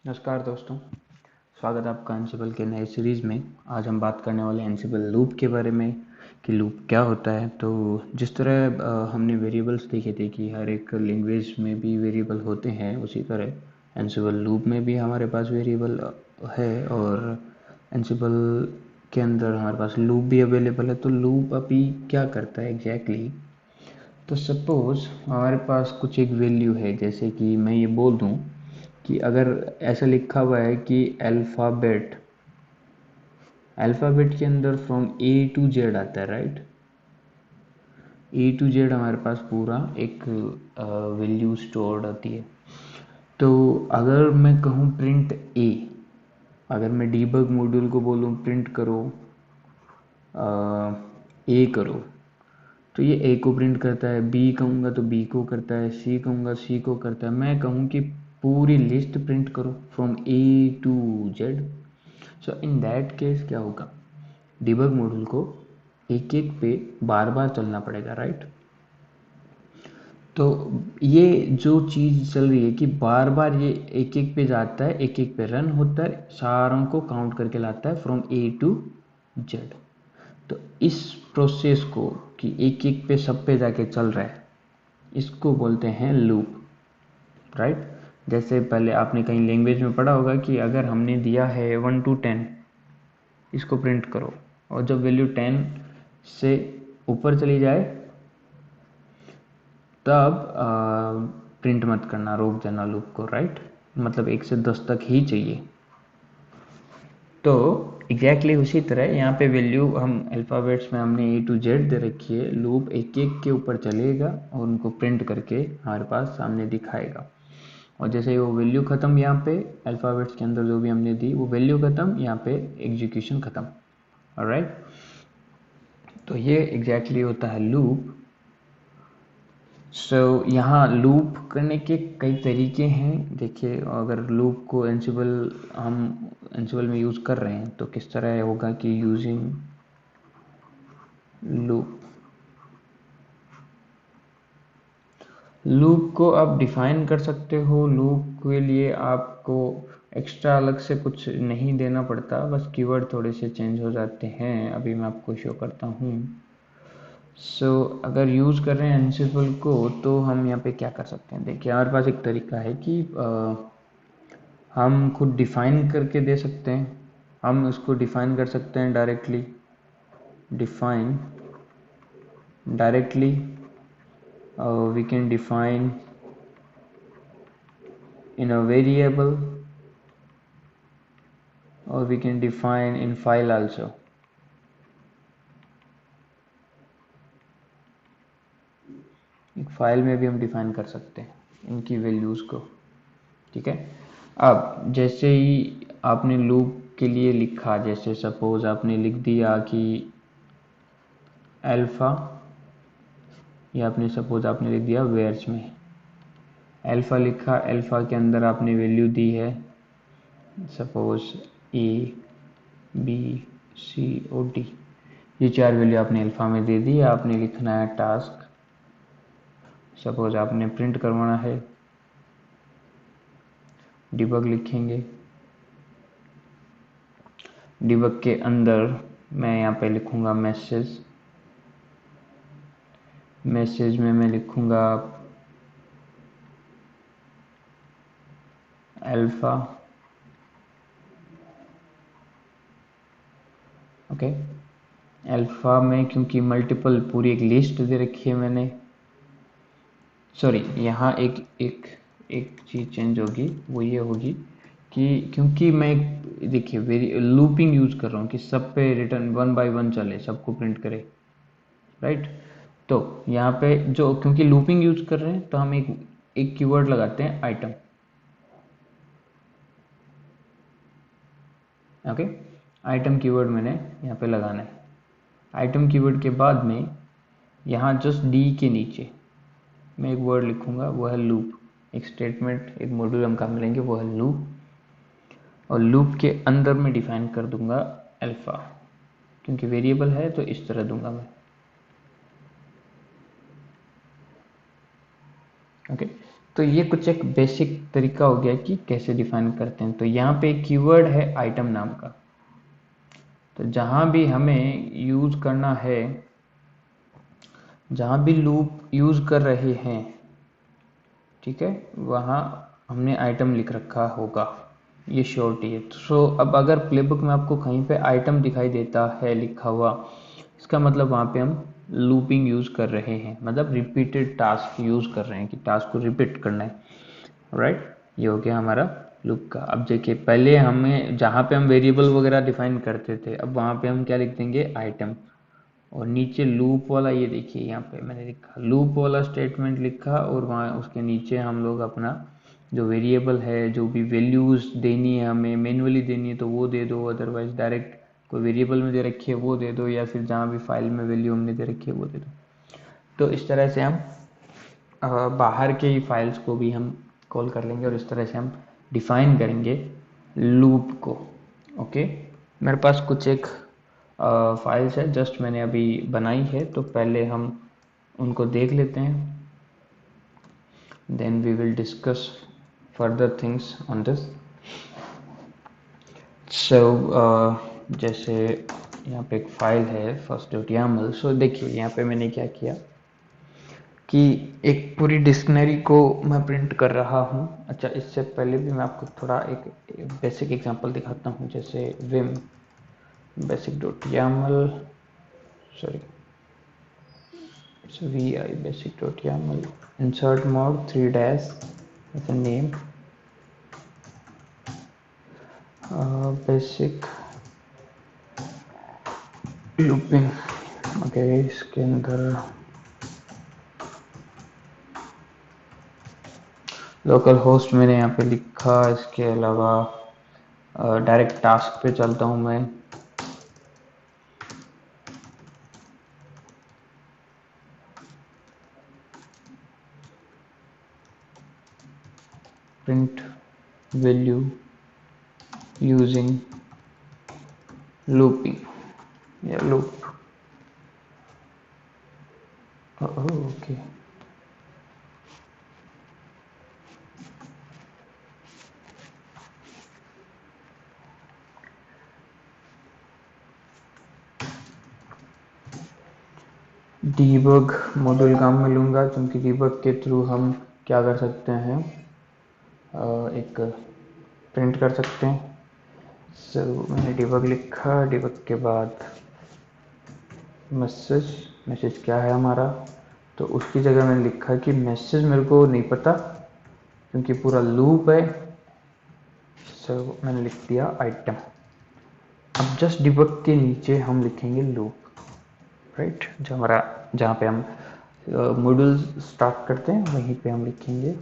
नमस्कार दोस्तों, स्वागत है आपका एनसिबल के नए सीरीज़ में। आज हम बात करने वाले हैं एनसिबल लूप के बारे में कि लूप क्या होता है। तो जिस तरह हमने वेरिएबल्स देखे थे कि हर एक लैंग्वेज में भी वेरिएबल होते हैं, उसी तरह एनसिबल लूप में भी हमारे पास वेरिएबल है और एनसिबल के अंदर हमारे पास लूप भी अवेलेबल है। तो लूप अभी क्या करता है एग्जैक्टली? तो सपोज़ हमारे पास कुछ एक वैल्यू है, जैसे कि मैं ये बोल दूँ कि अगर ऐसा लिखा हुआ है कि अल्फ़ाबेट के अंदर फ्रॉम ए टू जेड आता है, राइट। ए टू जेड हमारे पास पूरा एक वैल्यू स्टोर्ड होती है। तो अगर मैं कहूँ प्रिंट ए, अगर मैं डीबग मॉड्यूल को बोलूँ प्रिंट करो ए करो, तो ये ए को प्रिंट करता है। बी कहूँगा तो बी को करता है, सी कहूँगा सी को करता है। मैं कहूँ कि पूरी लिस्ट प्रिंट करो from A to Z, so in that case क्या होगा, डिबग मॉड्यूल को एक एक पे बार बार चलना पड़ेगा, राइट। तो ये जो चीज़ चल रही है कि बार बार ये एक एक पे जाता है, एक एक पे रन होता है, सारों को काउंट करके लाता है फ्रॉम ए टू जेड। तो इस प्रोसेस को कि एक एक पे सब पे जाके चल रहा है, इसको बोलते हैं लूप, राइट। जैसे पहले आपने कहीं लैंग्वेज में पढ़ा होगा कि अगर हमने दिया है 1 to 10, इसको प्रिंट करो, और जब वैल्यू 10 से ऊपर चली जाए तब प्रिंट मत करना, रोक देना लूप को, राइट। मतलब 1 से 10 तक ही चाहिए। तो एग्जैक्टली उसी तरह यहाँ पे वैल्यू हम अल्फ़ाबेट्स में हमने ए टू जेड दे रखी है। लूप एक एक के ऊपर चलेगा और उनको प्रिंट करके हमारे पास सामने दिखाएगा। और जैसे ही वो वैल्यू ख़त्म, यहाँ पे अल्फ़ाबेट्स के अंदर जो भी हमने दी वो वैल्यू ख़त्म, यहाँ पे एग्जीक्यूशन ख़त्म, ऑलराइट। तो ये एग्जैक्टली होता है लूप। सो यहाँ लूप करने के कई तरीके हैं। देखिए, अगर लूप को हम एनसिबल में यूज़ कर रहे हैं तो किस तरह होगा कि यूजिंग लूप को आप डिफाइन कर सकते हो। लूप के लिए आपको एक्स्ट्रा अलग से कुछ नहीं देना पड़ता, बस कीवर्ड थोड़े से चेंज हो जाते हैं। अभी मैं आपको शो करता हूँ। अगर यूज़ कर रहे हैं एनसिबल को तो हम यहाँ पे क्या कर सकते हैं। देखिए, हमारे पास एक तरीका है कि हम खुद डिफ़ाइन करके दे सकते हैं। हम उसको डिफ़ाइन कर सकते हैं directly, we can define in a variable, or we can define in file also. एक फाइल में भी हम डिफाइन कर सकते हैं इनकी वैल्यूज़ को, ठीक है। अब जैसे ही आपने लूप के लिए लिखा, जैसे सपोज आपने लिख दिया कि अल्फ़ा, या आपने सपोज आपने लिख दिया वेयर्स में अल्फ़ा लिखा। अल्फ़ा के अंदर आपने वैल्यू दी है सपोज ए बी सी और डी, ये 4 वैल्यू आपने अल्फ़ा में दे दी। आपने लिखना है टास्क, सपोज आपने प्रिंट करवाना है, डिबग लिखेंगे। डिबग के अंदर मैं यहाँ पे लिखूँगा मैसेज में मैं लिखूँगा अल्फ़ा, ओके। अल्फ़ा में क्योंकि मल्टीपल पूरी एक लिस्ट दे रखी है मैंने, सॉरी, यहाँ एक चीज़ चेंज होगी, वो ये होगी कि क्योंकि मैं देखिए वेरी लूपिंग यूज़ कर रहा हूँ कि सब पे रिटर्न 1 by 1 चले, सबको प्रिंट करे, राइट। तो यहाँ पे जो क्योंकि लूपिंग यूज़ कर रहे हैं तो हम एक कीवर्ड लगाते हैं आइटम, ओके। आइटम कीवर्ड मैंने यहाँ पे लगाना है। आइटम कीवर्ड के बाद में यहाँ जस्ट डी के नीचे मैं एक वर्ड लिखूँगा, वो है लूप। एक स्टेटमेंट, एक मॉड्यूल हम काम करेंगे, वो है लूप। और लूप के अंदर मैं डिफाइन कर दूंगा अल्फ़ा, क्योंकि वेरिएबल है तो इस तरह दूंगा मैं, ओके। तो ये कुछ एक बेसिक तरीका हो गया कि कैसे डिफाइन करते हैं। तो यहाँ पे कीवर्ड है आइटम नाम का। तो जहाँ भी हमें यूज करना है, जहाँ भी लूप यूज कर रहे हैं, ठीक है, वहाँ हमने आइटम लिख रखा होगा, ये श्योरिटी है। सो अब अगर प्लेबुक में आपको कहीं पे आइटम दिखाई देता है लिखा हुआ, इसका मतलब वहाँ पे हम लूपिंग यूज कर रहे हैं, मतलब रिपीटेड टास्क यूज कर रहे हैं कि टास्क को रिपीट करना है, राइट। ये हो गया हमारा लूप का। अब देखिए, पहले हमें जहाँ पे हम वेरिएबल वगैरह डिफाइन करते थे, अब वहाँ पे हम क्या लिख देंगे, आइटम। और नीचे लूप वाला, ये देखिए यहाँ पे मैंने लिखा लूप वाला स्टेटमेंट लिखा, और वहाँ उसके नीचे हम लोग अपना जो वेरिएबल है, जो भी वैल्यूज देनी है हमें मैन्युअली देनी है तो वो दे दो, अदरवाइज डायरेक्ट कोई वेरिएबल में दे रखी है वो दे दो, या फिर जहाँ भी फाइल में वैल्यू हमने दे रखी है वो दे दो। तो इस तरह से हम बाहर के ही फाइल्स को भी हम कॉल कर लेंगे, और इस तरह से हम डिफाइन करेंगे लूप को। ओके, मेरे पास कुछ एक फाइल्स है, जस्ट मैंने अभी बनाई है, तो पहले हम उनको देख लेते हैं, then we will discuss further things on this. So जैसे यहाँ पे एक फाइल है first.yaml। सो देखिए यहाँ पे मैंने क्या किया कि एक पूरी डिक्शनरी को मैं प्रिंट कर रहा हूँ। अच्छा, इससे पहले भी मैं आपको थोड़ा एक बेसिक एग्जांपल दिखाता हूँ, जैसे Vim basic.yaml, sorry so vi basic.yaml insert mode 3 dash as a name, basic looping। Okay, इसके अंदर लोकल होस्ट मैंने यहाँ पे लिखा। इसके अलावा डायरेक्ट टास्क पे चलता हूँ मैं। प्रिंट वैल्यू यूजिंग लूपिंग या लूप। ओके, डीबग मॉड्यूल काम में लूँगा, क्योंकि डीबग के थ्रू हम क्या कर सकते हैं, एक प्रिंट कर सकते हैं। सो मैंने डीबग लिखा, डीबग के बाद मैसेज क्या है हमारा, तो उसकी जगह मैंने लिखा कि मैसेज मेरे को नहीं पता क्योंकि पूरा लूप है। सो मैंने लिख दिया आइटम। अब जस्ट डिबग के नीचे हम लिखेंगे लूप, राइट। जो हमारा, जहाँ पे हम मॉड्यूल स्टार्ट करते हैं वहीं पे हम लिखेंगे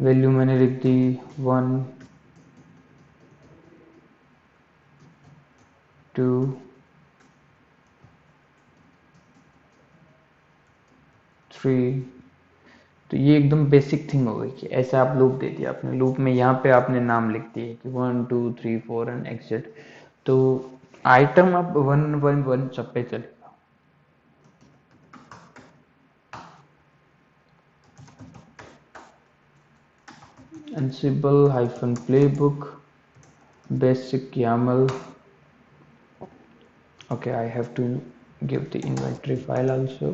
वैल्यू। मैंने लिख दी 1 2 3। तो ये एकदम बेसिक थिंग हो गई कि ऐसे आप लूप दे दिया आपने। लूप में यहाँ पे आपने नाम लिख दिए कि 1 2 3 4 एंड एक्सेट। तो आइटम अब 1 1 1 सब पे चलेगा। Ansible hyphen playbook basic YAML। Okay, I have to give the inventory file also।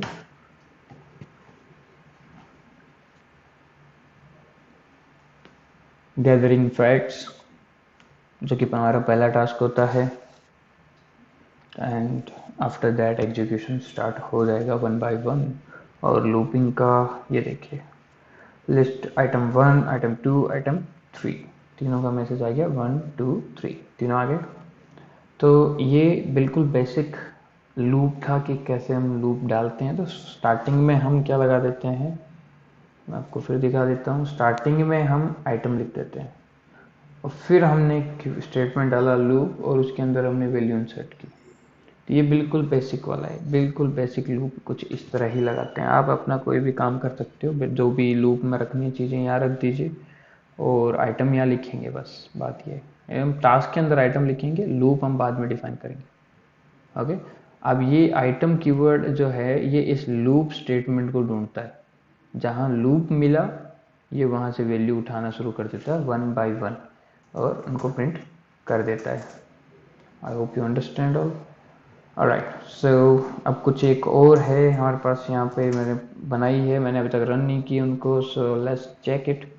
Gathering facts, जो कि हमारा पहला टास्क होता है, and after that execution start हो जाएगा 1 by 1। और लूपिंग का ये देखिए, लिस्ट आइटम 1 आइटम 2 आइटम 3, तीनों का मैसेज आ गया, 1 2 3 तीनों आ गए। तो ये बिल्कुल बेसिक लूप था कि कैसे हम लूप डालते हैं। तो स्टार्टिंग में हम क्या लगा देते हैं, मैं आपको फिर दिखा देता हूँ। स्टार्टिंग में हम आइटम लिख देते हैं, और फिर हमने एक स्टेटमेंट डाला लूप, और उसके अंदर हमने वैल्यू इंसर्ट की। तो ये बिल्कुल बेसिक वाला है, बिल्कुल बेसिक लूप कुछ इस तरह ही लगाते हैं। आप अपना कोई भी काम कर सकते हो, जो भी लूप में रखनी चीज़ें यहाँ रख दीजिए, और आइटम यहाँ लिखेंगे। बस बात ये है, हम टास्क के अंदर आइटम लिखेंगे, लूप हम बाद में डिफाइन करेंगे। ओके, अब ये आइटम कीवर्ड जो है ये इस लूप स्टेटमेंट को ढूंढता है, जहाँ लूप मिला ये वहाँ से वैल्यू उठाना शुरू कर देता है 1 by 1 और उनको प्रिंट कर देता है। I hope you understand all. Alright, so अब कुछ एक और है हमारे पास यहाँ पे, मैंने बनाई है, मैंने अभी तक रन नहीं की उनको। सो लेट्स चेक इट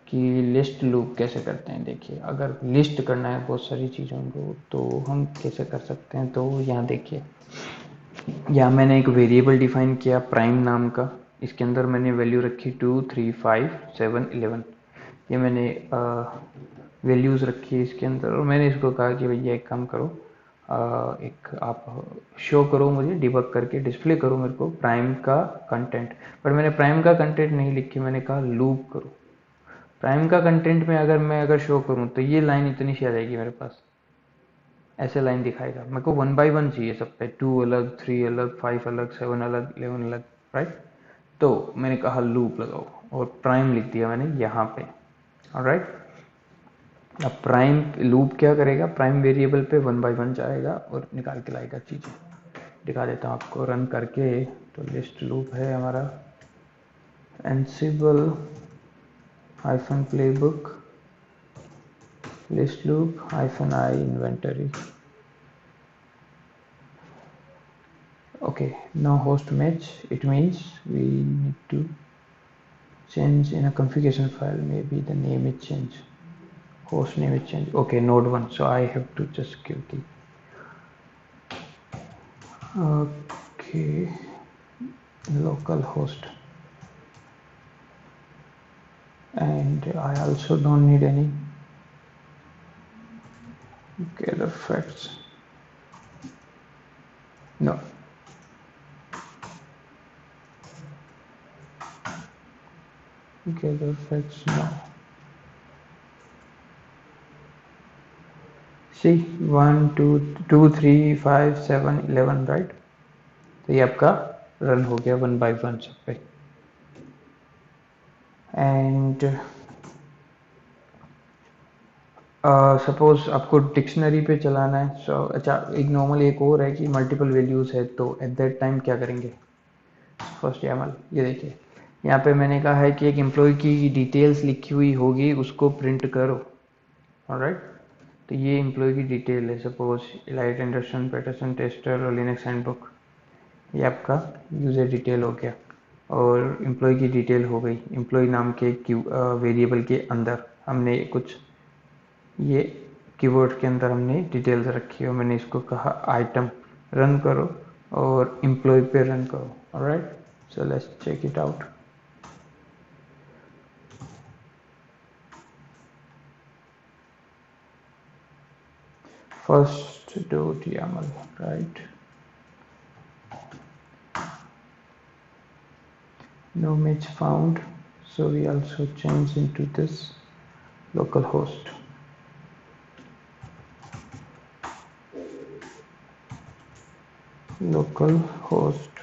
कि लिस्ट लूप कैसे करते हैं। देखिए, अगर लिस्ट करना है बहुत सारी चीज़ों को तो हम कैसे कर सकते हैं। तो यहाँ देखिए, यहाँ मैंने एक वेरिएबल डिफाइन किया प्राइम नाम का, इसके अंदर मैंने वैल्यू रखी 2 3 5 7 11। ये मैंने वैल्यूज़ रखी है इसके अंदर, और मैंने इसको कहा कि भैया एक काम करो, एक आप शो करो मुझे, डिबग करके डिस्प्ले करो मेरे को प्राइम का कंटेंट। पर मैंने प्राइम का कंटेंट नहीं लिखी, मैंने कहा लूप करो। प्राइम का कंटेंट में अगर शो करूँ तो ये लाइन इतनी सी आ जाएगी मेरे पास, ऐसे लाइन दिखाएगा। मेरे को 1 by 1 चाहिए सब पे, 2 अलग, 3 अलग, 5 अलग, 7 अलग, 11 अलग, राइट। तो मैंने कहा लूप लगाओ और प्राइम लिख दिया मैंने यहाँ पे। ऑलराइट, अब प्राइम लूप क्या करेगा, प्राइम वेरिएबल पे 1 by 1 जाएगा और निकाल के लाएगा चीज़ें। दिखा देता हूँ आपको रन करके। तो लिस्ट लूप है हमारा Ansible hyphen playbook list loop hyphen I inventory. Okay, no host match, it means we need to change in a configuration file, maybe the name is changed, host name is changed. Okay, node 1, so I have to just give the okay local host, and I also don't need any gather facts. No, gather facts no. See 1 2 2 3 5 7 11, right. तो ये आपका run हो गया 1 by 1 सब पे। And suppose आपको dictionary पे चलाना है। सो अच्छा, एक नॉर्मल एक और है कि मल्टीपल वैल्यूज है, तो एट दैट टाइम क्या करेंगे। फर्स्ट YAML, ये देखिए यहाँ पे मैंने कहा है कि एक एम्प्लॉय की डिटेल्स लिखी हुई होगी उसको प्रिंट करो। ऑलराइट, तो ये एम्प्लॉय की डिटेल है, suppose elite Anderson Patterson tester और लिनक्स हैंडबुक, ये आपका यूजर डिटेल हो गया और एम्प्लॉय की डिटेल हो गई। एम्प्लॉय नाम के वेरिएबल के अंदर हमने कुछ ये कीवर्ड के अंदर हमने डिटेल्स रखी है और मैंने इसको कहा आइटम रन करो और एम्प्लॉय पे रन करो। Alright, so let's check it out. First dot YAML, right, no match found, so we also change into this localhost. Localhost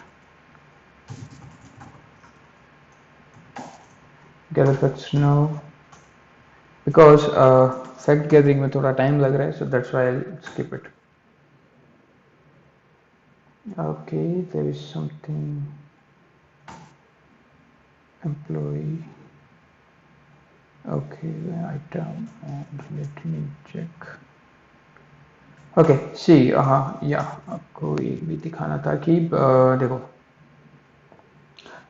gather facts now, because fact gathering में थोड़ा time लग रहा है, so that's why I'll skip it. Okay, there is something employee. Okay, item, and let me check. Okay, see, हाँ या आपको ये भी दिखाना था कि देखो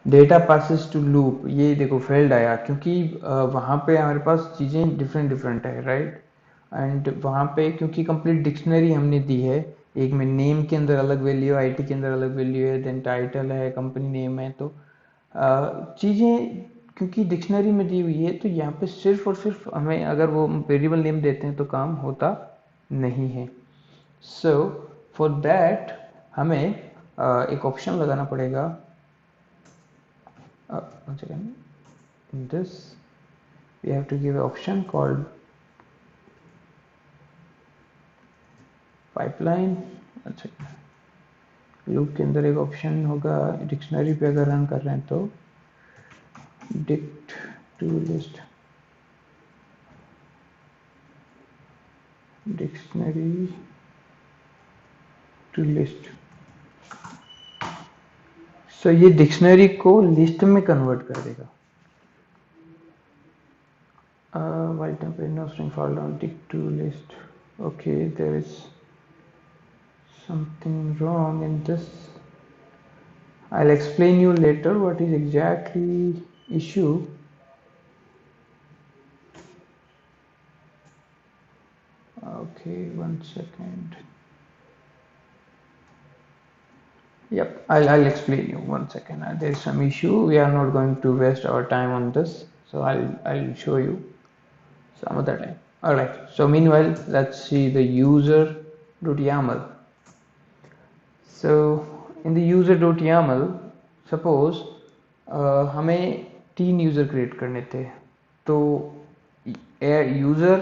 डेटा पासिस टू लूप, ये देखो फेल्ड आया क्योंकि वहाँ पे हमारे पास चीज़ें डिफरेंट डिफरेंट है, राइट। एंड वहाँ पे क्योंकि कंप्लीट डिक्शनरी हमने दी है, एक में नेम के अंदर अलग वैल्यू है, IT के अंदर अलग वैल्यू है, देन टाइटल है, कंपनी नेम है, तो चीज़ें क्योंकि डिक्शनरी में दी हुई है तो यहाँ पे सिर्फ और सिर्फ हमें अगर वो वेरिएबल नेम देते हैं तो काम होता नहीं है। सो फॉर दैट हमें एक ऑप्शन लगाना पड़ेगा। Once again, in this we have to give an option called pipeline। अच्छा, लूप के अंदर एक ऑप्शन होगा, डिक्शनरी पे अगर रन कर रहे हैं तो dict to list, dictionary to list, so ये डिक्शनरी को लिस्ट में कन्वर्ट कर देगा। while temporary no string fall down tick to list. Okay, there is something wrong in this. I'll explain you later what is exactly issue. Okay, 1 second. Yep, I'll explain you 1 second. There is some issue. We are not going to waste our time on this, so I'll show you some other time. All right. So meanwhile, let's see the user.yaml. So in the user.yaml, suppose हमें 3 user create करने थे, तो user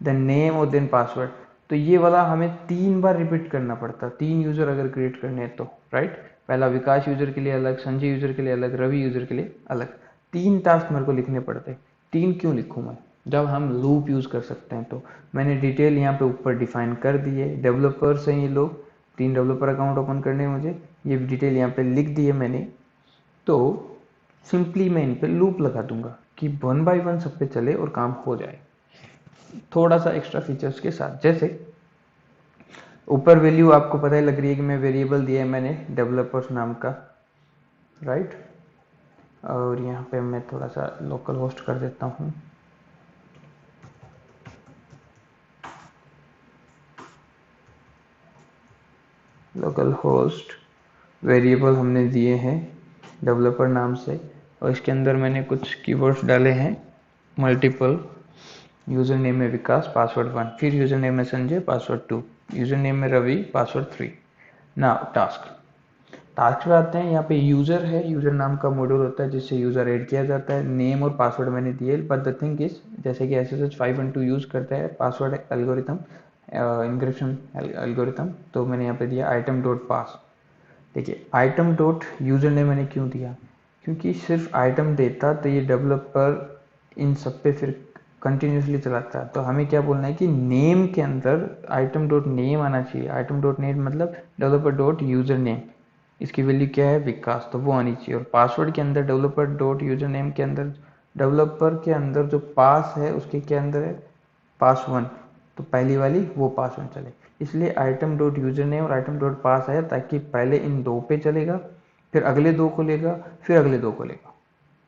then name और then password, तो ये वाला हमें 3 बार repeat करना पड़ता। 3 यूज़र अगर क्रिएट करने हैं तो राइट, पहला विकास यूज़र के लिए अलग, संजय यूज़र के लिए अलग, रवि यूज़र के लिए अलग, 3 टास्क मेरे को लिखने पड़ते। 3 क्यों लिखूँ मैं, जब हम लूप यूज़ कर सकते हैं। तो मैंने डिटेल यहाँ पे ऊपर डिफाइन कर दी है। डेवलपर्स हैं ये लोग, 3 डेवलपर अकाउंट ओपन करने हैं मुझे, ये डिटेल यहाँ पे लिख दी है मैंने। तो सिंपली मैं इन पे लूप लगा दूंगा कि 1 बाय 1 सब पे चले और काम हो जाए, थोड़ा सा एक्स्ट्रा फीचर्स के साथ। जैसे ऊपर वैल्यू आपको पता ही लग रही है कि मैं वेरिएबल दिया है मैंने डेवलपर्स नाम का, राइट। और यहाँ पे मैं थोड़ा सा लोकल होस्ट कर देता हूँ। लोकल होस्ट वेरिएबल हमने दिए हैं डेवलपर नाम से, और इसके अंदर मैंने कुछ कीवर्ड्स डाले हैं मल्टीपल। यूजर नेम में विकास, पासवर्ड 1, फिर यूजर नेम में संजय, पासवर्ड 2, यूजर नेम में रवि, पासवर्ड 3। नाउ टास्क पे आते हैं। यहाँ पे यूजर है, यूजर नाम का मॉड्यूल होता है जिससे यूजर ऐड किया जाता है। नेम और पासवर्ड मैंने दिए, बट द थिंग इज जैसे कि SSH 512 यूज करता है पासवर्ड एल्गोरिथम, इंक्रिप्शन एल्गोरिथम, तो मैंने यहाँ पे दिया आइटम डॉट पास। देखिए आइटम डॉट यूजर नेम मैंने क्यों दिया, क्योंकि सिर्फ आइटम देता तो ये डेवलपर इन सब पे फिर कंटिन्यूसली चलाता है। तो हमें क्या बोलना है कि नेम के अंदर आइटम डॉट नेम आना चाहिए। आइटम डॉट नेम मतलब डेवलपर डॉट यूजर नेम, इसकी वैल्यू क्या है विकास, तो वो आनी चाहिए। और पासवर्ड के अंदर डेवलपर डॉट यूजर नेम के अंदर डेवलपर के अंदर जो पास है उसके क्या अंदर है पास 1, तो पहली वाली वो पास 1 चले। इसलिए आइटम डॉट यूजर नेम और आइटम डॉट पास है, ताकि पहले इन 2 पे चलेगा, फिर अगले 2 को लेगा, फिर अगले 2 को लेगा,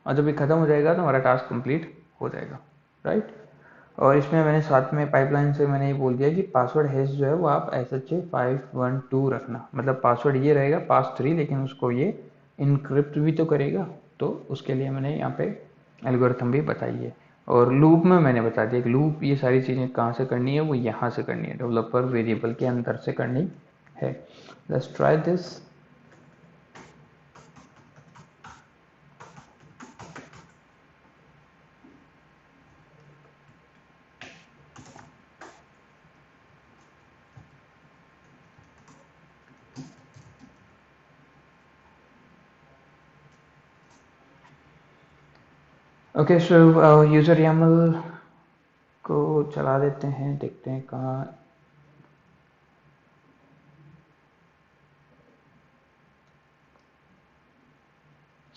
और जब ये खत्म हो जाएगा तो हमारा टास्क कंप्लीट हो जाएगा, राइट। और इसमें मैंने साथ में पाइपलाइन से मैंने ये बोल दिया कि पासवर्ड हैश जो है वो आप SHA 512 रखना, मतलब पासवर्ड ये रहेगा पास 3, लेकिन उसको ये इनक्रिप्ट भी तो करेगा, तो उसके लिए मैंने यहाँ पे एल्गोरिथम भी बताई है। और लूप में मैंने बता दिया कि लूप ये सारी चीज़ें कहाँ से करनी है, वो यहाँ से करनी है, डेवलपर वेरिएबल के अंदर से करनी है। Let's try this. Okay, so user YAML को चला देते हैं, देखते हैं कहाँ।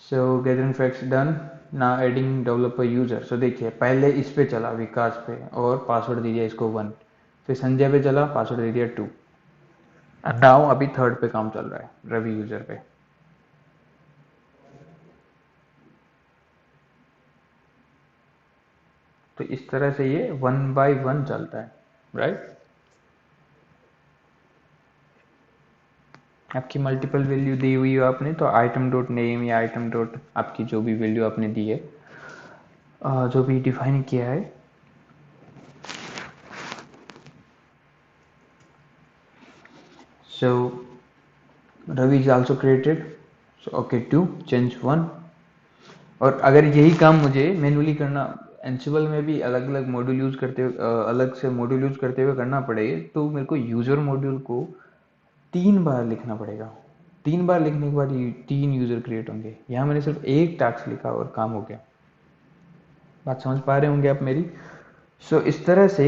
सो गैदरिंग फैक्ट्स डन, ना एडिंग डेवलपर यूजर। सो देखिए पहले इस पे चला विकास पे और पासवर्ड दे दिया इसको 1, फिर संजय पे चला पासवर्ड दे दिया 2, नाउ अभी थर्ड पे काम चल रहा है रवि यूजर पे। तो इस तरह से ये 1 बाय 1 चलता है, राइट। आपकी मल्टीपल वैल्यू दी हुई हो आपने, तो आइटम डॉट नेम या आइटम डॉट आपकी जो भी वैल्यू आपने दी है, जो भी डिफाइन किया है, so Ravi is also created, so okay to change 1। और अगर यही काम मुझे मैनुअली करना, एंसिबल में भी अलग अलग मॉड्यूल यूज करते हुए अलग से मॉड्यूल यूज करते हुए करना पड़े, तो मेरे को यूजर मॉड्यूल को 3 बार लिखना पड़ेगा। 3 बार लिखने के बाद 3 यूजर क्रिएट होंगे। यहाँ मैंने सिर्फ एक टास्क लिखा और काम हो गया। बात समझ पा रहे होंगे आप मेरी। सो इस तरह से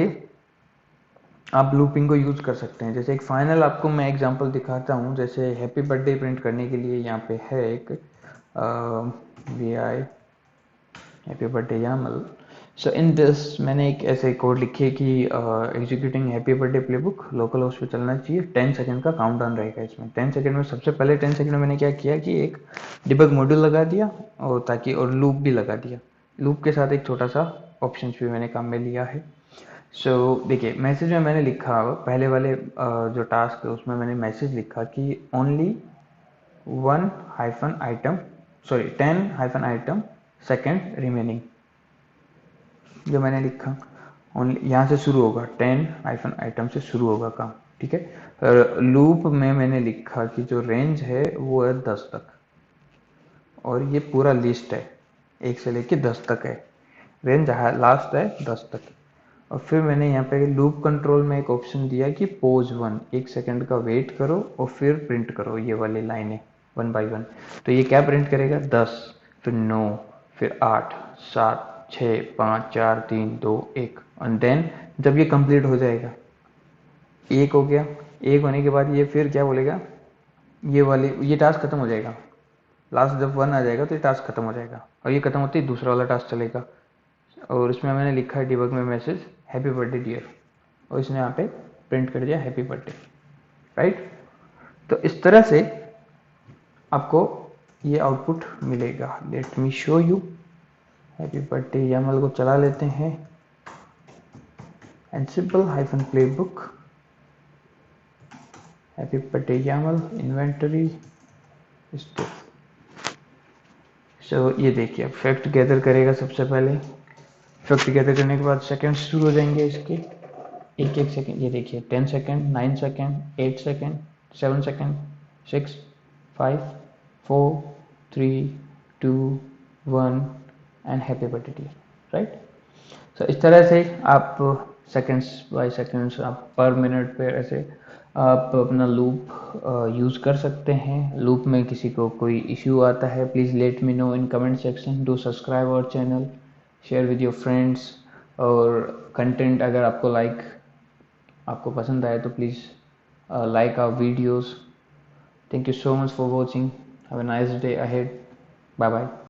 आप लूपिंग को यूज कर सकते हैं। जैसे एक फाइनल आपको मैं एग्जांपल दिखाता हूँ। जैसे हैप्पी बर्थडे प्रिंट करने के लिए यहाँ पे है एक V I happy birthday yaml. So in this मैंने एक ऐसे कोड लिखी है कि executing happy birthday playbook local host पे चलना चाहिए। 10 सेकंड का काउंटडाउन रहेगा इसमें। 10 सेकंड में सबसे पहले 10 सेकंड में मैंने क्या किया कि एक डिबग मॉड्यूल लगा दिया और ताकि और लूप भी लगा दिया। लूप के साथ एक छोटा सा ऑप्शन भी मैंने काम में लिया है। देखिए मैसेज में मैंने लिखा पहले वाले जो टास्क है उसमें मैंने मैसेज लिखा कि ओनली 10 सेकेंड रिमेनिंग। जो मैंने लिखा ओनली यहाँ से शुरू होगा, 10 से शुरू होगा काम, ठीक है। लूप में मैंने लिखा कि जो रेंज है वो है 10 तक और ये पूरा लिस्ट है 1 से लेके 10 तक है। रेंज लास्ट है 10 तक। और फिर मैंने यहाँ पे लूप कंट्रोल में एक ऑप्शन दिया कि पोज 1 सेकंड का वेट करो और फिर प्रिंट करो ये वाली लाइनें 1 बाई 1। तो ये क्या प्रिंट करेगा, 10, फिर 9, फिर 8, 7, 6, 5, 4, 3, 2, 1 और देन जब ये कंप्लीट हो जाएगा, एक हो गया, एक होने के बाद ये फिर क्या बोलेगा, ये टास्क खत्म हो जाएगा। लास्ट जब 1 आ जाएगा तो ये टास्क खत्म हो जाएगा और ये खत्म होते ही दूसरा वाला टास्क चलेगा। और इसमें मैंने लिखा है डिबग में मैसेज हैप्पी बर्थडे डियर और इसने यहाँ पे प्रिंट कर दिया हैप्पी बर्थडे, राइट। तो इस तरह से आपको ये आउटपुट मिलेगा। Let me show you. Happy birthday YAML को चला लेते हैं। Ansible hyphen playbook happy birthday YAML inventory step. ये देखिए अब फैक्ट गैदर करेगा। सबसे पहले फैक्ट गैदर करने के बाद सेकंड शुरू हो जाएंगे इसके, एक एक सेकंड। ये देखिए 10 second, 9 second, 8 second, 7 second, 6, 5, 4, 3, 2, 1 and happy birthday dear, right. इस तरह से आप सेकंड्स बाय सेकंड्स, आप पर मिनट पे ऐसे आप अपना लूप यूज़ कर सकते हैं। लूप में किसी को कोई इश्यू आता है, please let me know in comment section. Do subscribe our channel, share with your friends. और कंटेंट अगर आपको पसंद आए तो please like our videos. Thank you so much for watching. Have a nice day ahead. Bye bye.